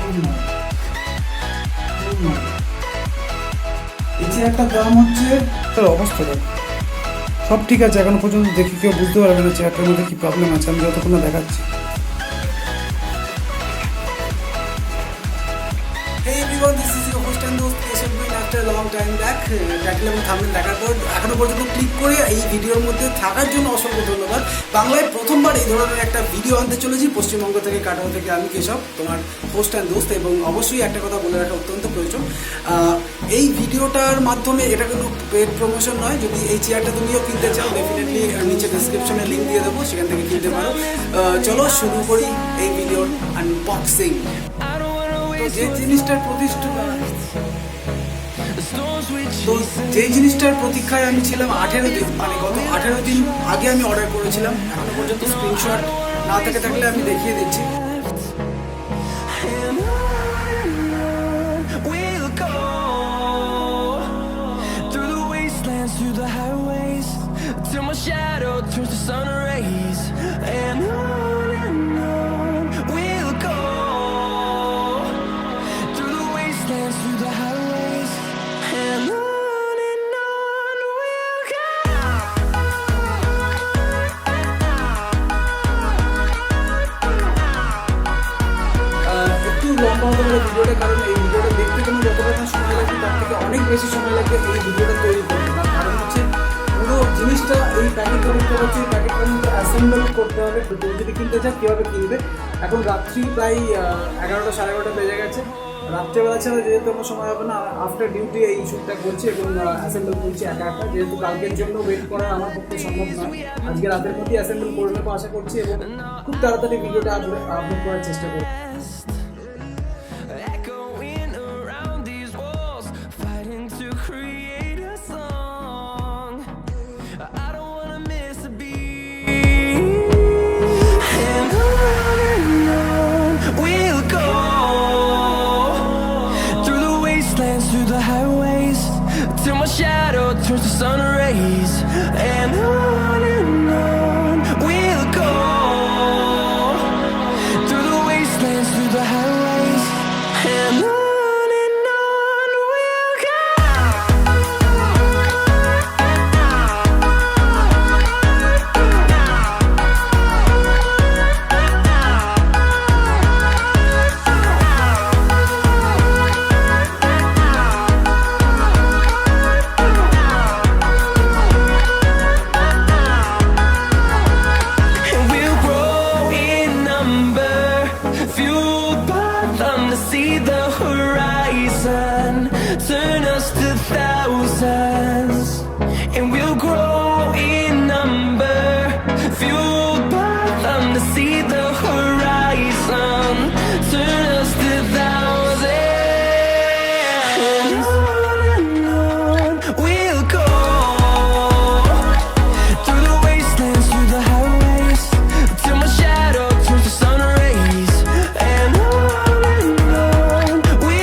এই চেয়ারটার দাম হচ্ছে, অবস্থা দেখো সব ঠিক আছে এখনো পর্যন্ত, দেখি কেউ বুঝতে পারবে না চেয়ারটার মধ্যে কী প্রবলেম আছে, আমি যতক্ষণ না দেখাচ্ছি। Hey everyone, this is your host and host keshabguin after a long time back. Title এবং থাম্বনেল দেখার পর এখনো পর্যন্ত ক্লিক করে এই ভিডিওর মধ্যে থাকার জন্য অসংখ্য ধন্যবাদ। বাংলায় প্রথমবার এই ধরনের একটা ভিডিও আনতে চলেছি পশ্চিমবঙ্গ থেকে, কাটোয়া থেকে। আমি কেশব, তোমার হোস্ট অ্যান্ড দোস্ত। এবং অবশ্যই একটা কথা বলে রাখা অত্যন্ত প্রয়োজন, এই ভিডিওটার মাধ্যমে এটা কোনো পেড প্রমোশন নয়। যদি এই চেয়ারটা তুমিও কিনতে চাও, ডেফিনেটলি নিচে ডিসক্রিপশনে লিঙ্ক দিয়ে দেবো, সেখান থেকে কিনতে পারো। চলো শুরু করি এই ভিডিওর আনবক্সিং। যে জিনিসটার যেই জিনিসটার প্রতীক্ষায় আমি ছিলাম 18 দিন, মানে গত 18 দিন আগে আমি অর্ডার করেছিলাম। এখনো পর্যন্ত স্ক্রিনশট না থাকলে আমি দেখিয়ে দিচ্ছি। ভিডিওটা, কারণ এই ভিডিওটা দেখতে কোনো যতটা না সময় লাগবে তার থেকে অনেক বেশি সময় লাগবে এই ভিডিওটা তৈরি করতে। তার কারণ হচ্ছে পুরো জিনিসটা এই প্যাকেটটা দেখতে পাচ্ছি, এই প্যাকেটটার মধ্যে অ্যাসেম্বল করতে হবে। তো তুমি যদি কিনতে চাও কীভাবে কিনবে? এখন রাত্রি প্রায় 11টা সাড়ে 11টা বেজে গেছে। রাত্রেবেলা ছাড়া যেহেতু আমার সময় হবে না, আফটার ডিউটি এই শ্যুটটা করছি এবং অ্যাসেম্বল করছি একা একা, যেহেতু কালকের জন্য ওয়েট করা আমার পক্ষে সম্ভব নয়। আজকে রাতের মধ্যেই অ্যাসেম্বল করে নেবো আশা করছি, এবং খুব তাড়াতাড়ি ভিডিওটা আপলোড করার চেষ্টা করবো। Till my shadow turns to sun rays, and on we'll go through the wastelands, through the highways, and on we'll go. See the horizon turn us to thousands, and we'll grow in number, fueled by them to see the horizon turn us to thousands, and on we'll go through the wastelands, through the highways, till my shadow turns to sun rays, and on we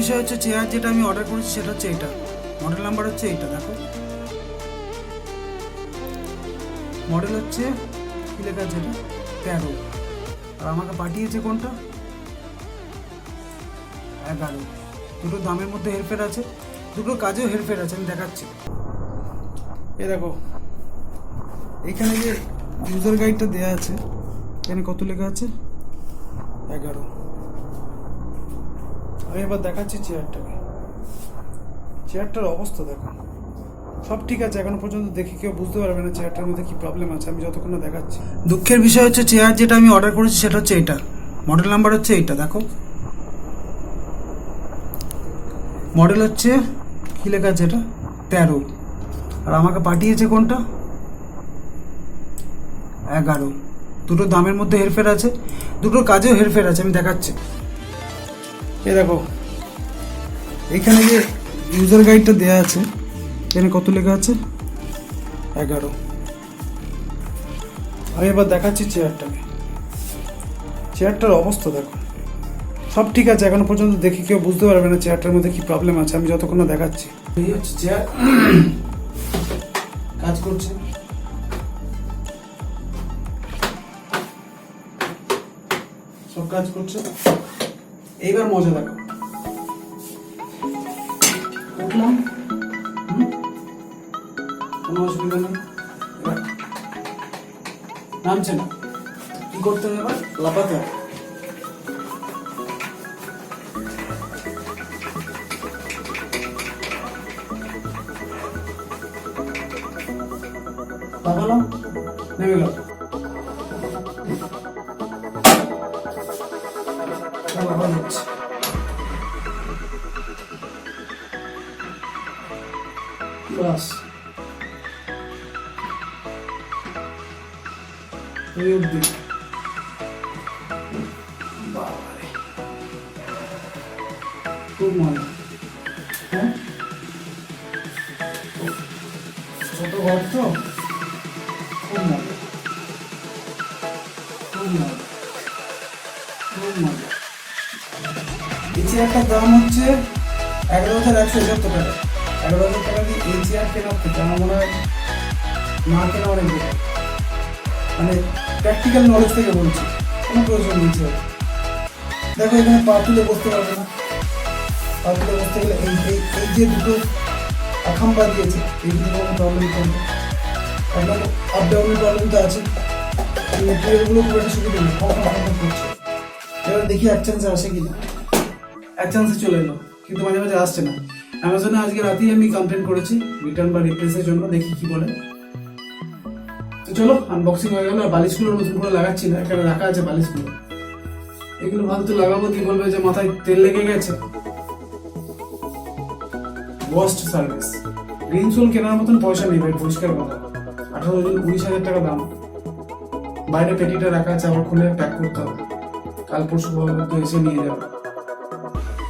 বিষয় হচ্ছে chair যেটা আমি order করেছি সেটা হচ্ছে এটা, model number হচ্ছে এইটা, দেখো মডেল হচ্ছে কি লেখা আছে এটা 13, আর আমাকে পাঠিয়েছে কোনটা 11। দুটো দামের মধ্যে হেরফের আছে, দুটো কাজেও হেরফের আছে, আমি দেখাচ্ছি। এ দেখো এখানে যে ইউজার গাইডটা দেওয়া আছে এখানে কত লেখা আছে 11। আমি এবার দেখাচ্ছি চেয়ারটাকে, চেয়ারটার অবস্থা দেখো, সব ঠিক আছে এখনো পর্যন্ত দেখে কেউ বুঝতে পারবে না চেয়ারটার মধ্যে কি প্রবলেম আছে আমি যতক্ষণ না দেখাচ্ছি। দুঃখের বিষয় হচ্ছে চেয়ার যেটা আমি অর্ডার করেছি সেটা হচ্ছে এটা, মডেল নাম্বার হচ্ছে এইটা, দেখো মডেল হচ্ছে কি লেখা আছে এটা 13, আর আমাকে পাঠিয়েছে কোনটা 11। দুটো দামের মধ্যে হেরফের আছে, দুটো কাজেও হেরফের আছে, আমি দেখাচ্ছি। এ দেখো এখানে যে ইউজার গাইডটা দেওয়া আছে এখানে কত লেখা আছে 11। আমি এবার দেখাচ্ছি চেয়ারটাকে, চেয়ারটার অবস্থা দেখো, সব ঠিক আছে এখনো পর্যন্ত দেখে কেউ বুঝতে পারবে না চেয়ারটার মধ্যে কি প্রবলেম আছে আমি যতক্ষণ না দেখাচ্ছি। এই হচ্ছে চেয়ার, কাজ করছে, সব কাজ করছে। এইবার মজা দেখো, উঠলাম, কোনো অসুবিধা নেই, নামছে না, কি করতে হবে এবার লাফাতে হবে। লাফালাম, নেমে গেল, লাফানো হচ্ছে। বাস এই অবধি, বাবারে খুব মজা। হ্যাঁ ছোট ঘর তো, খুব মজা, খুব মজা, খুব মজা। এই চেয়ারটার দাম হচ্ছে 11,171 টাকা। 11,000 টাকা দিয়ে এই চেয়ার কেনার থেকে আমার মনে হয় না কেনা অনেক বেটার, মানে প্র্যাকটিক্যাল নলেজ থেকে বলছি, কোনো প্রয়োজন নেই চেয়ার। দেখো এখানে পা তুলে বসতে পারবে না, পা তুলে বসতে গেলে এই এই এই যে দুটো খাম্বা দিয়েছে এই দুটো কোনো প্রবলেম করবে, একদম আপ ডাউনের প্রবলেম তো আছে, মেটেরিয়ালগুলো খুব একটা সুবিধা নেই, কখন করছে। এবার দেখি এক চান্সে আসে কিনা, এক চান্সে চলে এলো কিন্তু মাঝে মাঝে আসছে না। অ্যামাজনে আজকে রাতেই আমি কমপ্লেন করেছি রিটার্ন বা রিপ্লেসের জন্য, দেখি কি বলে। তো চলো আনবক্সিং হয়ে গেল, আর বালিশগুলো নতুন করে লাগাচ্ছি না, এখানে রাখা আছে বালিশগুলো, এগুলো ফালতু লাগাবো, কি বলবে যে মাথায় তেল লেগে গেছে। ওয়ার্স্ট সার্ভিস, গ্রিন সোল কেনার মতন পয়সা নেই ভাই, পরিষ্কার কথা। 18,000 19,000 টাকা দাম, বাইরে পেটিটা রাখা আছে, আবার খুলে প্যাক করতে হবে, কাল পরশু তো এসে নিয়ে যাবে।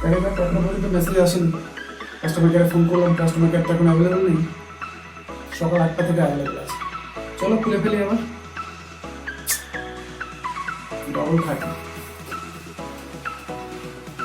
এখনো পর্যন্ত মেসেজ আসেনি, কাস্টমার কেয়ারে ফোন করলাম, কাস্টমার কেয়ারটা এখন অ্যাভেলেবল নেই, সকাল 8টা থেকে অ্যাভেলেবল আছে। চলো খুলে ফেলি আবার, ডবল খাটি।